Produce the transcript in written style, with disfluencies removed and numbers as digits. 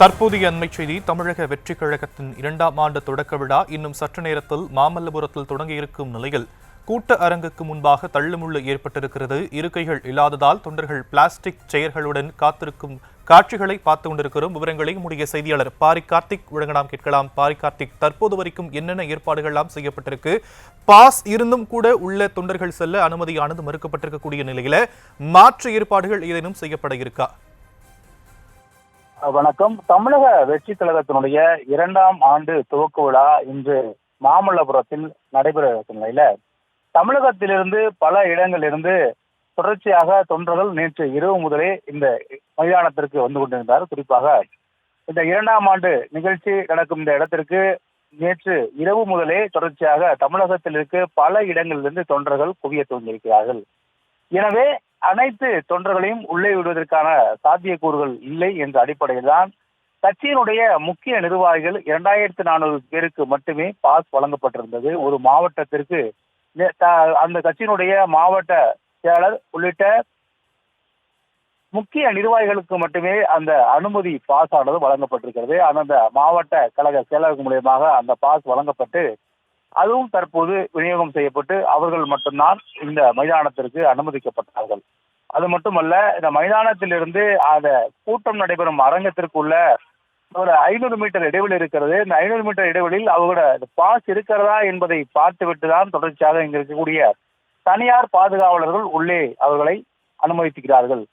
தற்போதைய அண்மைச் செய்தி. தமிழக வெற்றிக் கழகத்தின் 2ஆம் ஆண்டு தொடக்க விழா இன்னும் சற்று நேரத்தில் மாமல்லபுரத்தில் தொடங்கியிருக்கும் நிலையில் கூட்ட அரங்குக்கு முன்பாக தள்ளுமுள்ளு ஏற்பட்டிருக்கிறது. இருக்கைகள் இல்லாததால் தொண்டர்கள் பிளாஸ்டிக் செயர்களுடன் காத்திருக்கும் காட்சிகளை பார்த்து கொண்டிருக்கிறோம். விவரங்களை நம்முடைய செய்தியாளர் பாரி கார்த்திக் வழங்கலாம் கேட்கலாம். பாரி கார்த்திக், தற்போது வரைக்கும் என்னென்ன ஏற்பாடுகள்லாம் செய்யப்பட்டிருக்கு? பாஸ் இருந்தும் கூட உள்ள தொண்டர்கள் செல்ல அனுமதியானது மறுக்கப்பட்டிருக்கக்கூடிய நிலையில மாற்று ஏற்பாடுகள் ஏதேனும் செய்யப்பட இருக்கா? வணக்கம். தமிழக வெற்றி கழகத்தினுடைய 2ஆம் ஆண்டு துவக்க விழா இன்று மாமல்லபுரத்தில் நடைபெற இருக்கும் நிலையில தமிழகத்திலிருந்து பல இடங்களிலிருந்து தொடர்ச்சியாக தொண்டர்கள் நேற்று இரவு முதலே இந்த மைதானத்திற்கு வந்து கொண்டிருந்தார். குறிப்பாக இந்த 2ஆம் ஆண்டு நிகழ்ச்சி நடக்கும் இந்த இடத்திற்கு நேற்று இரவு முதலே தொடர்ச்சியாக தமிழகத்தில் இருக்க பல இடங்களிலிருந்து தொண்டர்கள் குவிய துவங்கியிருக்கிறார்கள். எனவே அனைத்து தொண்டர்களையும் உள்ளே விடுவதற்கான சாத்தியக்கூறுகள் இல்லை என்ற அடிப்படையில் தான் கட்சியினுடைய முக்கிய நிர்வாகிகள் 2400 பேருக்கு மட்டுமே பாஸ் வழங்கப்பட்டிருந்தது. ஒரு மாவட்டத்திற்கு அந்த கட்சியினுடைய மாவட்ட செயலர் உள்ளிட்ட முக்கிய நிர்வாகிகளுக்கு மட்டுமே அந்த அனுமதி பாஸ் ஆனது வழங்கப்பட்டிருக்கிறது. அந்த மாவட்ட கழக செயலர்கள் மூலியமாக அந்த பாஸ் வழங்கப்பட்டு அதுவும் தற்போது விநியோகம் செய்யப்பட்டு அவர்கள் மட்டும்தான் இந்த மைதானத்திற்கு அனுமதிக்கப்பட்டார்கள். அது மட்டுமல்ல, இந்த மைதானத்திலிருந்து அந்த கூட்டம் நடைபெறும் அரங்கத்திற்குள்ள ஒரு 500 மீட்டர் இடைவெளி இருக்கிறது. இந்த 500 மீட்டர் இடைவெளியில் அவங்களோட பாஸ் இருக்கிறதா என்பதை பார்த்துவிட்டு தான் தொடர்ச்சியாக இங்க இருக்கக்கூடிய தனியார் பாதுகாவலர்கள் உள்ளே அவர்களை அனுமதிக்கிறார்கள்.